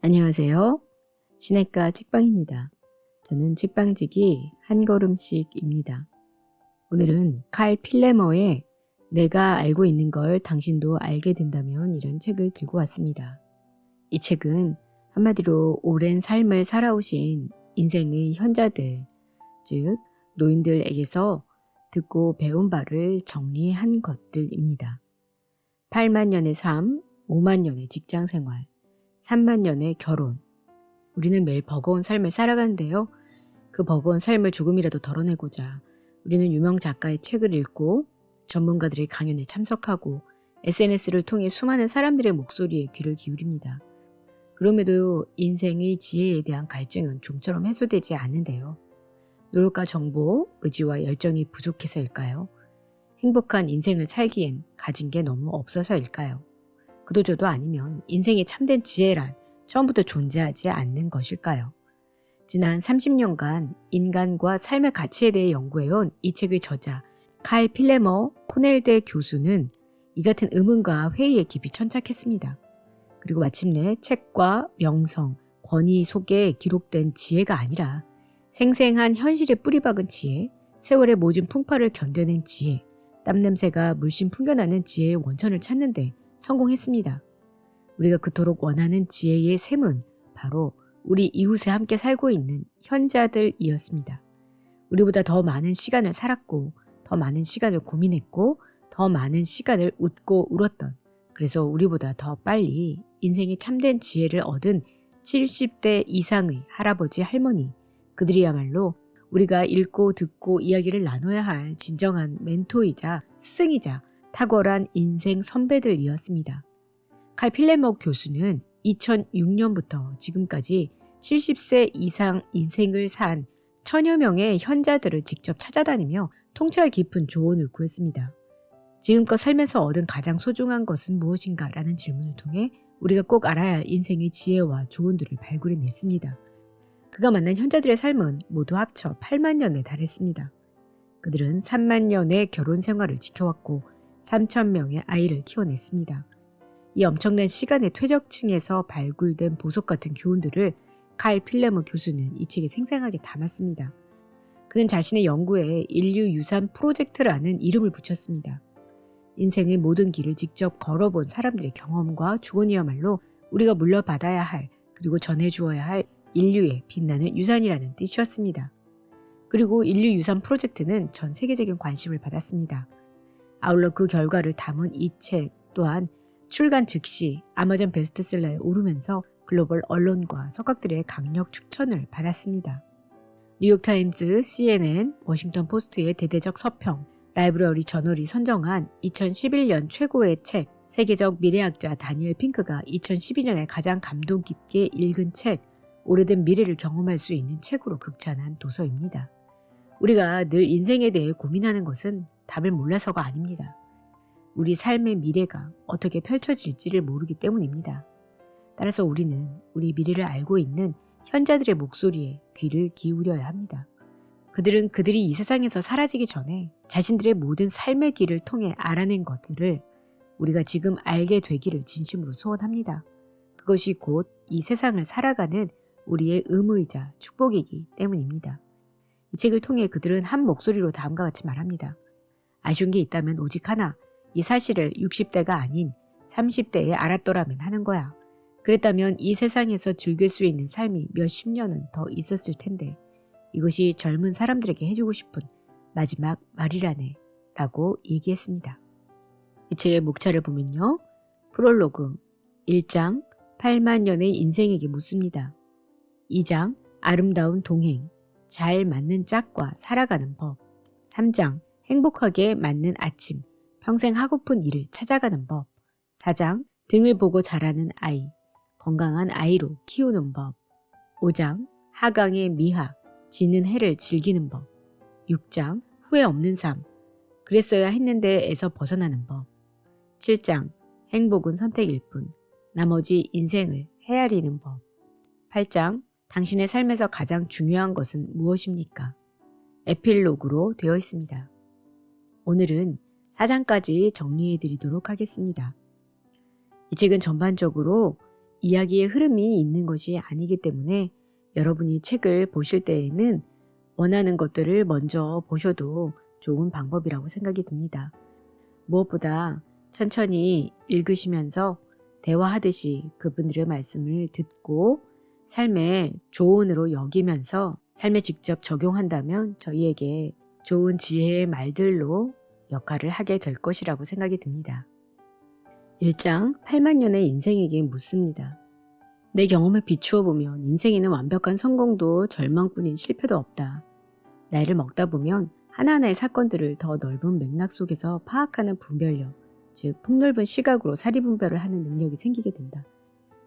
안녕하세요. 시내가 책방입니다. 저는 책방지기 한 걸음씩입니다. 오늘은 칼 필레머의 내가 알고 있는 걸 당신도 알게 된다면 이런 책을 들고 왔습니다. 이 책은 한마디로 오랜 삶을 살아오신 인생의 현자들, 즉 노인들에게서 듣고 배운 바를 정리한 것들입니다. 8만 년의 삶, 5만 년의 직장생활, 3만 년의 결혼. 우리는 매일 버거운 삶을 살아가는데요. 그 버거운 삶을 조금이라도 덜어내고자 우리는 유명 작가의 책을 읽고 전문가들의 강연에 참석하고 SNS를 통해 수많은 사람들의 목소리에 귀를 기울입니다. 그럼에도 인생의 지혜에 대한 갈증은 좀처럼 해소되지 않는데요. 노력과 정보, 의지와 열정이 부족해서일까요? 행복한 인생을 살기엔 가진 게 너무 없어서일까요? 그도저도 아니면 인생의 참된 지혜란 처음부터 존재하지 않는 것일까요? 지난 30년간 인간과 삶의 가치에 대해 연구해온 이 책의 저자 칼 필레머 코넬대 교수는 이 같은 의문과 회의에 깊이 천착했습니다. 그리고 마침내 책과 명성, 권위 속에 기록된 지혜가 아니라 생생한 현실에 뿌리박은 지혜, 세월의 모진 풍파를 견뎌낸 지혜, 땀냄새가 물씬 풍겨나는 지혜의 원천을 찾는데 성공했습니다. 우리가 그토록 원하는 지혜의 샘은 바로 우리 이웃에 함께 살고 있는 현자들이었습니다. 우리보다 더 많은 시간을 살았고 더 많은 시간을 고민했고 더 많은 시간을 웃고 울었던, 그래서 우리보다 더 빨리 인생의 참된 지혜를 얻은 70대 이상의 할아버지 할머니, 그들이야말로 우리가 읽고 듣고 이야기를 나눠야 할 진정한 멘토이자 스승이자 탁월한 인생 선배들이었습니다. 칼 필레머 교수는 2006년부터 지금까지 70세 이상 인생을 산 천여 명의 현자들을 직접 찾아다니며 통찰 깊은 조언을 구했습니다. 지금껏 살면서 얻은 가장 소중한 것은 무엇인가? 라는 질문을 통해 우리가 꼭 알아야 할 인생의 지혜와 조언들을 발굴해냈습니다. 그가 만난 현자들의 삶은 모두 합쳐 8만 년에 달했습니다. 그들은 3만 년의 결혼 생활을 지켜왔고 3천 명의 아이를 키워냈습니다. 이 엄청난 시간의 퇴적층에서 발굴된 보석 같은 교훈들을 칼 필레머 교수는 이 책에 생생하게 담았습니다. 그는 자신의 연구에 인류 유산 프로젝트라는 이름을 붙였습니다. 인생의 모든 길을 직접 걸어본 사람들의 경험과 조언이야말로 우리가 물려받아야 할, 그리고 전해주어야 할 인류의 빛나는 유산이라는 뜻이었습니다. 그리고 인류 유산 프로젝트는 전 세계적인 관심을 받았습니다. 아울러 그 결과를 담은 이 책 또한 출간 즉시 아마존 베스트셀러에 오르면서 글로벌 언론과 석학들의 강력 추천을 받았습니다. 뉴욕타임즈, CNN, 워싱턴 포스트의 대대적 서평, 라이브러리 저널이 선정한 2011년 최고의 책, 세계적 미래학자 다니엘 핑크가 2012년에 가장 감동 깊게 읽은 책, 오래된 미래를 경험할 수 있는 책으로 극찬한 도서입니다. 우리가 늘 인생에 대해 고민하는 것은 답을 몰라서가 아닙니다. 우리 삶의 미래가 어떻게 펼쳐질지를 모르기 때문입니다. 따라서 우리는 우리 미래를 알고 있는 현자들의 목소리에 귀를 기울여야 합니다. 그들은 그들이 이 세상에서 사라지기 전에 자신들의 모든 삶의 길을 통해 알아낸 것들을 우리가 지금 알게 되기를 진심으로 소원합니다. 그것이 곧 이 세상을 살아가는 우리의 의무이자 축복이기 때문입니다. 이 책을 통해 그들은 한 목소리로 다음과 같이 말합니다. 아쉬운 게 있다면 오직 하나, 이 사실을 60대가 아닌 30대에 알았더라면 하는 거야. 그랬다면 이 세상에서 즐길 수 있는 삶이 몇십 년은 더 있었을 텐데, 이것이 젊은 사람들에게 해주고 싶은 마지막 말이라네 라고 얘기했습니다. 이 책의 목차를 보면요. 프롤로그 1장 8만 년의 인생에게 묻습니다. 2장 아름다운 동행, 잘 맞는 짝과 살아가는 법. 3장 행복하게 맞는 아침, 평생 하고픈 일을 찾아가는 법. 4장 등을 보고 자라는 아이, 건강한 아이로 키우는 법. 5장 하강의 미학, 지는 해를 즐기는 법. 6장 후회 없는 삶, 그랬어야 했는데에서 벗어나는 법. 7장 행복은 선택일 뿐, 나머지 인생을 헤아리는 법. 8장 당신의 삶에서 가장 중요한 것은 무엇입니까? 에필로그로 되어 있습니다. 오늘은 4장까지 정리해 드리도록 하겠습니다. 이 책은 전반적으로 이야기의 흐름이 있는 것이 아니기 때문에 여러분이 책을 보실 때에는 원하는 것들을 먼저 보셔도 좋은 방법이라고 생각이 듭니다. 무엇보다 천천히 읽으시면서 대화하듯이 그분들의 말씀을 듣고 삶의 조언으로 여기면서 삶에 직접 적용한다면 저희에게 좋은 지혜의 말들로 역할을 하게 될 것이라고 생각이 듭니다. 1장 8만 년의 인생에게 묻습니다. 내 경험을 비추어 보면 인생에는 완벽한 성공도 절망뿐인 실패도 없다. 나이를 먹다 보면 하나하나의 사건들을 더 넓은 맥락 속에서 파악하는 분별력, 즉 폭넓은 시각으로 사리분별을 하는 능력이 생기게 된다.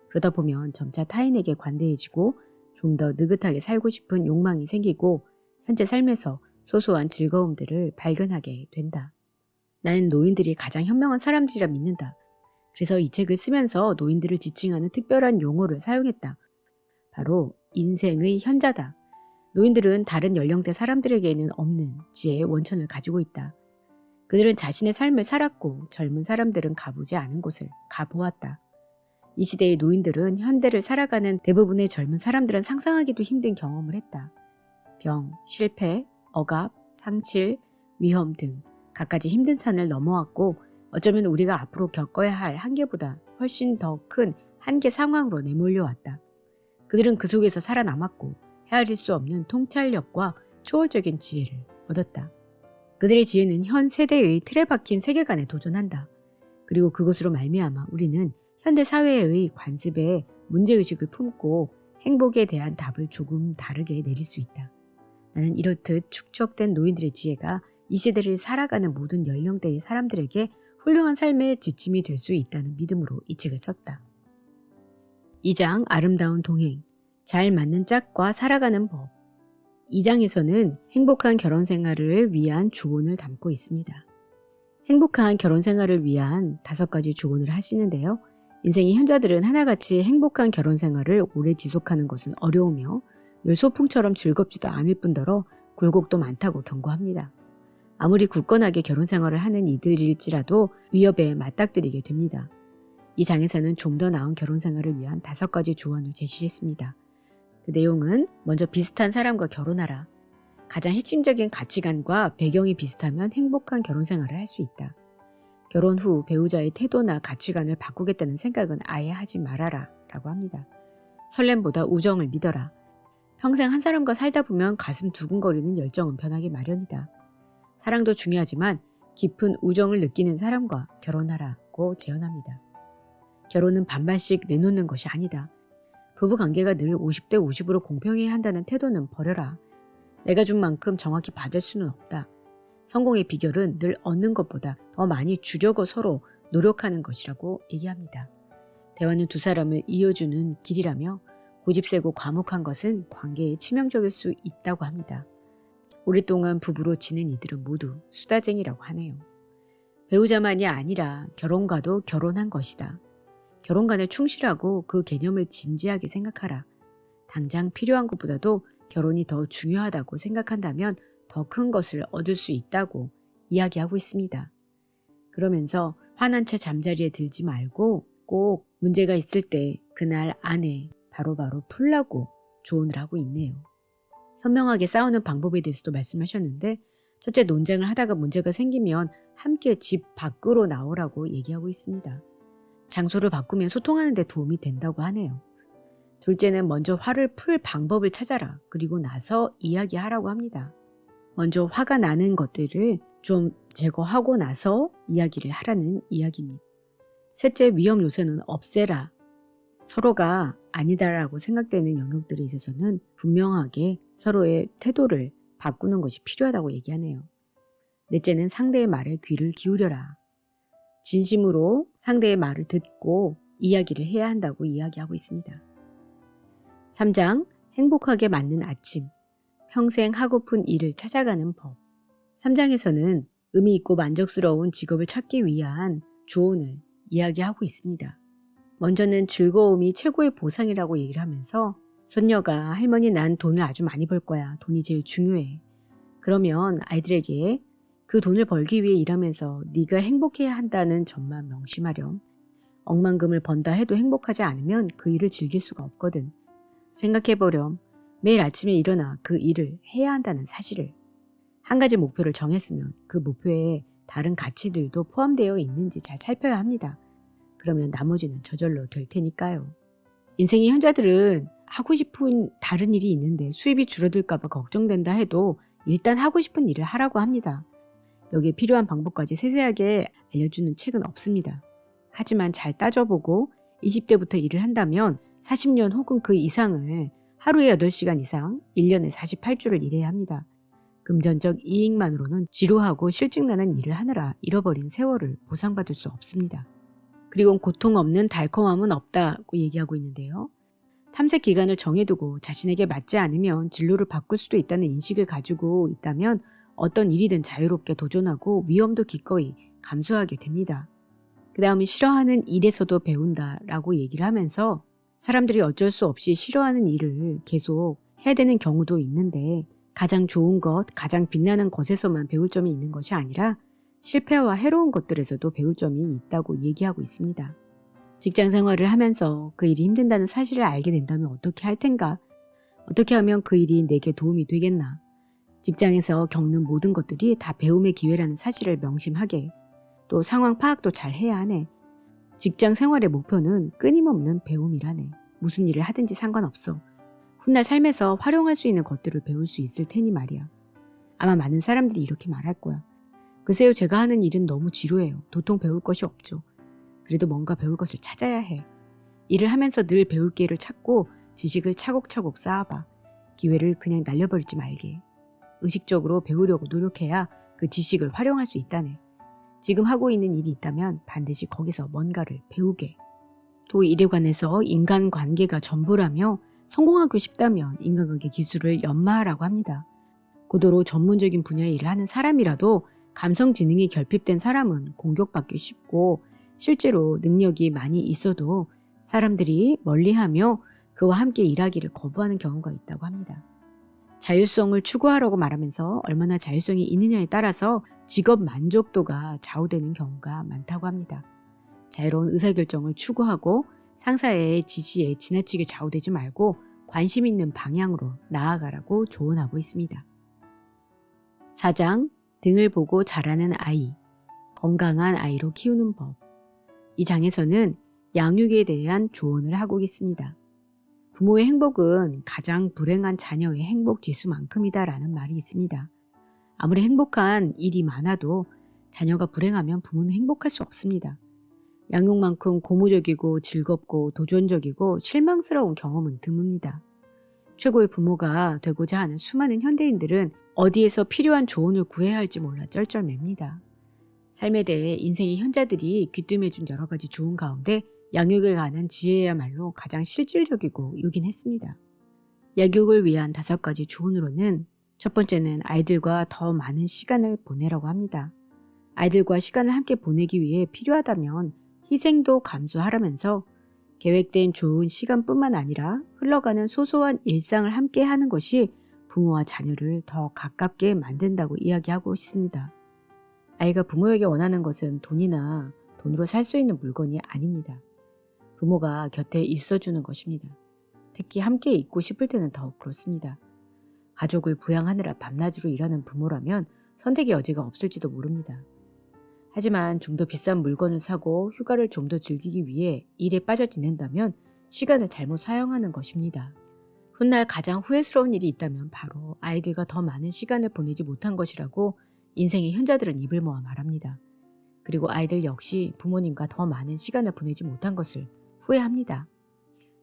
그러다 보면 점차 타인에게 관대해지고 좀 더 느긋하게 살고 싶은 욕망이 생기고 현재 삶에서 소소한 즐거움들을 발견하게 된다. 나는 노인들이 가장 현명한 사람들이라 믿는다. 그래서 이 책을 쓰면서 노인들을 지칭하는 특별한 용어를 사용했다. 바로 인생의 현자다. 노인들은 다른 연령대 사람들에게는 없는 지혜의 원천을 가지고 있다. 그들은 자신의 삶을 살았고 젊은 사람들은 가보지 않은 곳을 가보았다. 이 시대의 노인들은 현대를 살아가는 대부분의 젊은 사람들은 상상하기도 힘든 경험을 했다. 병, 실패, 억압, 상실, 위험 등 갖가지 힘든 산을 넘어왔고 어쩌면 우리가 앞으로 겪어야 할 한계보다 훨씬 더 큰 한계 상황으로 내몰려왔다. 그들은 그 속에서 살아남았고 헤아릴 수 없는 통찰력과 초월적인 지혜를 얻었다. 그들의 지혜는 현 세대의 틀에 박힌 세계관에 도전한다. 그리고 그것으로 말미암아 우리는 현대 사회의 관습에 문제의식을 품고 행복에 대한 답을 조금 다르게 내릴 수 있다. 나는 이렇듯 축적된 노인들의 지혜가 이 시대를 살아가는 모든 연령대의 사람들에게 훌륭한 삶의 지침이 될 수 있다는 믿음으로 이 책을 썼다. 2장 아름다운 동행, 잘 맞는 짝과 살아가는 법. 2장에서는 행복한 결혼 생활을 위한 조언을 담고 있습니다. 행복한 결혼 생활을 위한 5가지 조언을 하시는데요. 인생의 현자들은 하나같이 행복한 결혼 생활을 오래 지속하는 것은 어려우며 늘 소풍처럼 즐겁지도 않을 뿐더러 굴곡도 많다고 경고합니다. 아무리 굳건하게 결혼 생활을 하는 이들일지라도 위협에 맞닥뜨리게 됩니다. 이 장에서는 좀 더 나은 결혼 생활을 위한 5가지 조언을 제시했습니다. 그 내용은 먼저 비슷한 사람과 결혼하라. 가장 핵심적인 가치관과 배경이 비슷하면 행복한 결혼 생활을 할 수 있다. 결혼 후 배우자의 태도나 가치관을 바꾸겠다는 생각은 아예 하지 말아라 라고 합니다. 설렘보다 우정을 믿어라. 평생 한 사람과 살다 보면 가슴 두근거리는 열정은 변하기 마련이다. 사랑도 중요하지만 깊은 우정을 느끼는 사람과 결혼하라고 제언합니다. 결혼은 반반씩 내놓는 것이 아니다. 부부관계가 늘 50대 50으로 공평해야 한다는 태도는 버려라. 내가 준 만큼 정확히 받을 수는 없다. 성공의 비결은 늘 얻는 것보다 더 많이 주려고 서로 노력하는 것이라고 얘기합니다. 대화는 두 사람을 이어주는 길이라며 고집세고 과묵한 것은 관계에 치명적일 수 있다고 합니다. 오랫동안 부부로 지낸 이들은 모두 수다쟁이라고 하네요. 배우자만이 아니라 결혼과도 결혼한 것이다. 결혼관에 충실하고 그 개념을 진지하게 생각하라. 당장 필요한 것보다도 결혼이 더 중요하다고 생각한다면 더 큰 것을 얻을 수 있다고 이야기하고 있습니다. 그러면서 화난 채 잠자리에 들지 말고 꼭 문제가 있을 때 그날 안에 바로바로 풀라고 조언을 하고 있네요. 현명하게 싸우는 방법에 대해서도 말씀하셨는데 첫째, 논쟁을 하다가 문제가 생기면 함께 집 밖으로 나오라고 얘기하고 있습니다. 장소를 바꾸면 소통하는 데 도움이 된다고 하네요. 둘째는 먼저 화를 풀 방법을 찾아라. 그리고 나서 이야기하라고 합니다. 먼저 화가 나는 것들을 좀 제거하고 나서 이야기를 하라는 이야기입니다. 셋째, 위험 요소는 없애라. 서로가 아니다라고 생각되는 영역들에 있어서는 분명하게 서로의 태도를 바꾸는 것이 필요하다고 얘기하네요. 넷째는 상대의 말에 귀를 기울여라. 진심으로 상대의 말을 듣고 이야기를 해야 한다고 이야기하고 있습니다. 3장, 행복하게 맞는 아침. 평생 하고픈 일을 찾아가는 법. 3장에서는 의미 있고 만족스러운 직업을 찾기 위한 조언을 이야기하고 있습니다. 먼저는 즐거움이 최고의 보상이라고 얘기를 하면서 손녀가 할머니 난 돈을 아주 많이 벌 거야. 돈이 제일 중요해. 그러면 아이들에게 그 돈을 벌기 위해 일하면서 네가 행복해야 한다는 점만 명심하렴. 억만금을 번다 해도 행복하지 않으면 그 일을 즐길 수가 없거든. 생각해보렴. 매일 아침에 일어나 그 일을 해야 한다는 사실을. 한 가지 목표를 정했으면 그 목표에 다른 가치들도 포함되어 있는지 잘 살펴야 합니다. 그러면 나머지는 저절로 될 테니까요. 인생의 현자들은 하고 싶은 다른 일이 있는데 수입이 줄어들까 봐 걱정된다 해도 일단 하고 싶은 일을 하라고 합니다. 여기에 필요한 방법까지 세세하게 알려주는 책은 없습니다. 하지만 잘 따져보고 20대부터 일을 한다면 40년 혹은 그 이상을 하루에 8시간 이상 1년에 48주를 일해야 합니다. 금전적 이익만으로는 지루하고 실증나는 일을 하느라 잃어버린 세월을 보상받을 수 없습니다. 그리고 고통 없는 달콤함은 없다고 얘기하고 있는데요. 탐색 기간을 정해두고 자신에게 맞지 않으면 진로를 바꿀 수도 있다는 인식을 가지고 있다면 어떤 일이든 자유롭게 도전하고 위험도 기꺼이 감수하게 됩니다. 그 다음에 싫어하는 일에서도 배운다라고 얘기를 하면서 사람들이 어쩔 수 없이 싫어하는 일을 계속 해야 되는 경우도 있는데 가장 좋은 것, 가장 빛나는 것에서만 배울 점이 있는 것이 아니라 실패와 해로운 것들에서도 배울 점이 있다고 얘기하고 있습니다. 직장 생활을 하면서 그 일이 힘든다는 사실을 알게 된다면 어떻게 할 텐가? 어떻게 하면 그 일이 내게 도움이 되겠나? 직장에서 겪는 모든 것들이 다 배움의 기회라는 사실을 명심하게, 또 상황 파악도 잘 해야 하네. 직장 생활의 목표는 끊임없는 배움이라네. 무슨 일을 하든지 상관없어. 훗날 삶에서 활용할 수 있는 것들을 배울 수 있을 테니 말이야. 아마 많은 사람들이 이렇게 말할 거야. 글쎄요, 제가 하는 일은 너무 지루해요. 도통 배울 것이 없죠. 그래도 뭔가 배울 것을 찾아야 해. 일을 하면서 늘 배울 기회를 찾고 지식을 차곡차곡 쌓아봐. 기회를 그냥 날려버리지 말게. 의식적으로 배우려고 노력해야 그 지식을 활용할 수 있다네. 지금 하고 있는 일이 있다면 반드시 거기서 뭔가를 배우게. 또 일에 관해서 인간관계가 전부라며 성공하고 싶다면 인간관계 기술을 연마하라고 합니다. 고도로 전문적인 분야의 일을 하는 사람이라도 감성 지능이 결핍된 사람은 공격받기 쉽고 실제로 능력이 많이 있어도 사람들이 멀리하며 그와 함께 일하기를 거부하는 경우가 있다고 합니다. 자율성을 추구하라고 말하면서 얼마나 자율성이 있느냐에 따라서 직업 만족도가 좌우되는 경우가 많다고 합니다. 자유로운 의사결정을 추구하고 상사의 지시에 지나치게 좌우되지 말고 관심 있는 방향으로 나아가라고 조언하고 있습니다. 4장, 등을 보고 자라는 아이, 건강한 아이로 키우는 법. 이 장에서는 양육에 대한 조언을 하고 있습니다. 부모의 행복은 가장 불행한 자녀의 행복 지수만큼이다라는 말이 있습니다. 아무리 행복한 일이 많아도 자녀가 불행하면 부모는 행복할 수 없습니다. 양육만큼 고무적이고 즐겁고 도전적이고 실망스러운 경험은 드뭅니다. 최고의 부모가 되고자 하는 수많은 현대인들은 어디에서 필요한 조언을 구해야 할지 몰라 쩔쩔맵니다. 삶에 대해 인생의 현자들이 귀띔해준 여러 가지 조언 가운데 양육에 관한 지혜야말로 가장 실질적이고 요긴했습니다. 양육을 위한 5가지 조언으로는 첫 번째는 아이들과 더 많은 시간을 보내라고 합니다. 아이들과 시간을 함께 보내기 위해 필요하다면 희생도 감수하라면서 계획된 좋은 시간뿐만 아니라 흘러가는 소소한 일상을 함께 하는 것이 부모와 자녀를 더 가깝게 만든다고 이야기하고 있습니다. 아이가 부모에게 원하는 것은 돈이나 돈으로 살 수 있는 물건이 아닙니다. 부모가 곁에 있어주는 것입니다. 특히 함께 있고 싶을 때는 더욱 그렇습니다. 가족을 부양하느라 밤낮으로 일하는 부모라면 선택의 여지가 없을지도 모릅니다. 하지만 좀 더 비싼 물건을 사고 휴가를 좀 더 즐기기 위해 일에 빠져 지낸다면 시간을 잘못 사용하는 것입니다. 훗날 가장 후회스러운 일이 있다면 바로 아이들과 더 많은 시간을 보내지 못한 것이라고 인생의 현자들은 입을 모아 말합니다. 그리고 아이들 역시 부모님과 더 많은 시간을 보내지 못한 것을 후회합니다.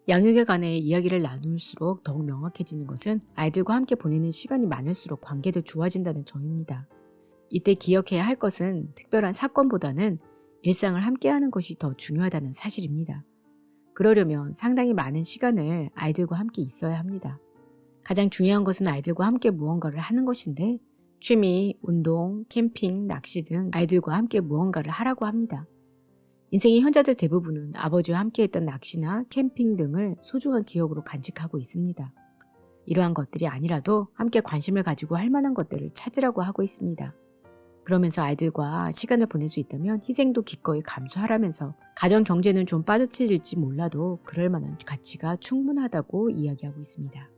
양육에 관해 이야기를 나눌수록 더욱 명확해지는 것은 아이들과 함께 보내는 시간이 많을수록 관계도 좋아진다는 점입니다. 이때 기억해야 할 것은 특별한 사건보다는 일상을 함께하는 것이 더 중요하다는 사실입니다. 그러려면 상당히 많은 시간을 아이들과 함께 있어야 합니다. 가장 중요한 것은 아이들과 함께 무언가를 하는 것인데 취미, 운동, 캠핑, 낚시 등 아이들과 함께 무언가를 하라고 합니다. 인생의 현자들 대부분은 아버지와 함께했던 낚시나 캠핑 등을 소중한 기억으로 간직하고 있습니다. 이러한 것들이 아니라도 함께 관심을 가지고 할 만한 것들을 찾으라고 하고 있습니다. 그러면서 아이들과 시간을 보낼 수 있다면 희생도 기꺼이 감수하라면서 가정 경제는 좀 빠듯해질지 몰라도 그럴 만한 가치가 충분하다고 이야기하고 있습니다.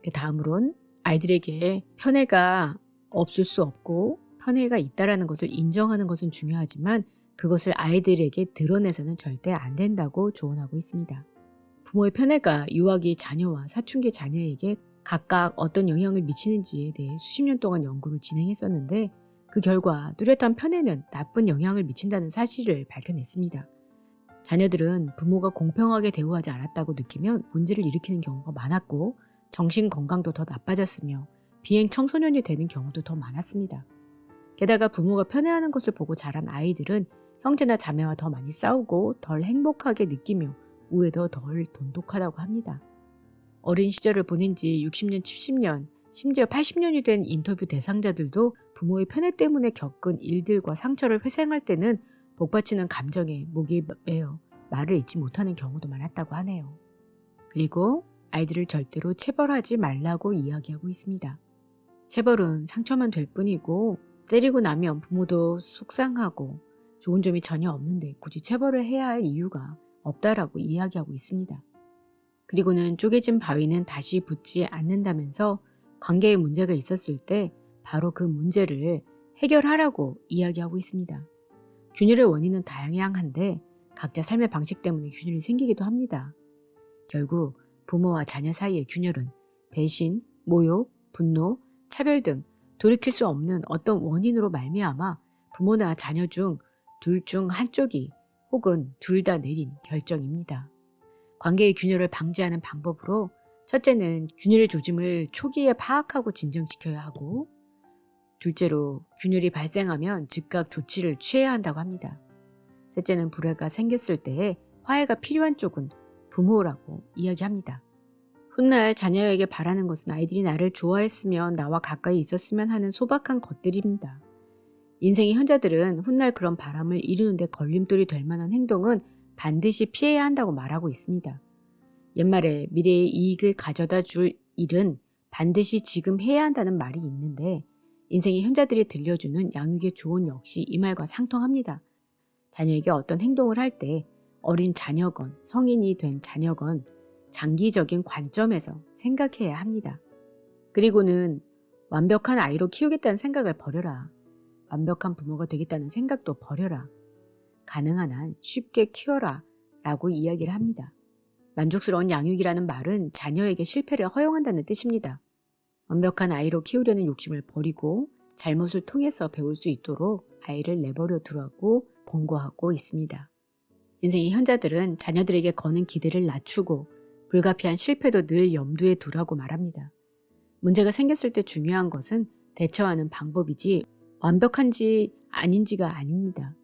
그 다음으론 아이들에게 편애가 없을 수 없고 편애가 있다라는 것을 인정하는 것은 중요하지만 그것을 아이들에게 드러내서는 절대 안 된다고 조언하고 있습니다. 부모의 편애가 유아기 자녀와 사춘기 자녀에게 각각 어떤 영향을 미치는지에 대해 수십 년 동안 연구를 진행했었는데 그 결과 뚜렷한 편애는 나쁜 영향을 미친다는 사실을 밝혀냈습니다. 자녀들은 부모가 공평하게 대우하지 않았다고 느끼면 문제를 일으키는 경우가 많았고 정신 건강도 더 나빠졌으며 비행 청소년이 되는 경우도 더 많았습니다. 게다가 부모가 편애하는 것을 보고 자란 아이들은 형제나 자매와 더 많이 싸우고 덜 행복하게 느끼며 우애도 덜 돈독하다고 합니다. 어린 시절을 보낸 지 60년, 70년, 심지어 80년이 된 인터뷰 대상자들도 부모의 편애 때문에 겪은 일들과 상처를 회상할 때는 복받치는 감정에 목이 메어 말을 잇지 못하는 경우도 많았다고 하네요. 그리고 아이들을 절대로 체벌하지 말라고 이야기하고 있습니다. 체벌은 상처만 될 뿐이고 때리고 나면 부모도 속상하고 좋은 점이 전혀 없는데 굳이 체벌을 해야 할 이유가 없다라고 이야기하고 있습니다. 그리고는 쪼개진 바위는 다시 붙지 않는다면서 관계에 문제가 있었을 때 바로 그 문제를 해결하라고 이야기하고 있습니다. 균열의 원인은 다양한데 각자 삶의 방식 때문에 균열이 생기기도 합니다. 결국 부모와 자녀 사이의 균열은 배신, 모욕, 분노, 차별 등 돌이킬 수 없는 어떤 원인으로 말미암아 부모나 자녀 중 둘 중 한쪽이 혹은 둘 다 내린 결정입니다. 관계의 균열을 방지하는 방법으로 첫째는 균열의 조짐을 초기에 파악하고 진정시켜야 하고 둘째로 균열이 발생하면 즉각 조치를 취해야 한다고 합니다. 셋째는 불화가 생겼을 때에 화해가 필요한 쪽은 부모라고 이야기합니다. 훗날 자녀에게 바라는 것은 아이들이 나를 좋아했으면 나와 가까이 있었으면 하는 소박한 것들입니다. 인생의 현자들은 훗날 그런 바람을 이루는데 걸림돌이 될 만한 행동은 반드시 피해야 한다고 말하고 있습니다. 옛말에 미래의 이익을 가져다 줄 일은 반드시 지금 해야 한다는 말이 있는데 인생의 현자들이 들려주는 양육의 조언 역시 이 말과 상통합니다. 자녀에게 어떤 행동을 할 때 어린 자녀건 성인이 된 자녀건 장기적인 관점에서 생각해야 합니다. 그리고는 완벽한 아이로 키우겠다는 생각을 버려라. 완벽한 부모가 되겠다는 생각도 버려라. 가능한 한 쉽게 키워라 라고 이야기를 합니다. 만족스러운 양육이라는 말은 자녀에게 실패를 허용한다는 뜻입니다. 완벽한 아이로 키우려는 욕심을 버리고 잘못을 통해서 배울 수 있도록 아이를 내버려 두라고 권고하고 있습니다. 인생의 현자들은 자녀들에게 거는 기대를 낮추고 불가피한 실패도 늘 염두에 두라고 말합니다. 문제가 생겼을 때 중요한 것은 대처하는 방법이지 완벽한지 아닌지가 아닙니다.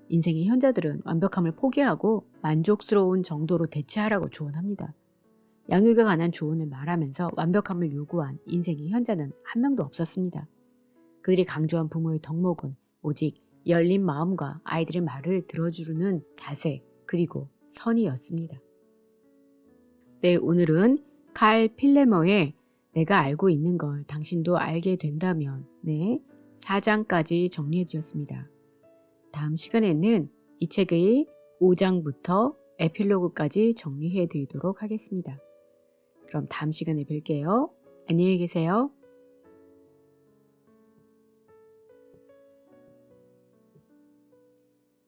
인생의 현자들은 완벽함을 포기하고 만족스러운 정도로 대체하라고 조언합니다. 양육에 관한 조언을 말하면서 완벽함을 요구한 인생의 현자는 한 명도 없었습니다. 그들이 강조한 부모의 덕목은 오직 열린 마음과 아이들의 말을 들어주는 자세 그리고 선의였습니다. 네, 오늘은 칼 필레머의 내가 알고 있는 걸 당신도 알게 된다면 4장까지 정리해드렸습니다. 다음 시간에는 이 책의 5장부터 에필로그까지 정리해드리도록 하겠습니다. 그럼 다음 시간에 뵐게요. 안녕히 계세요.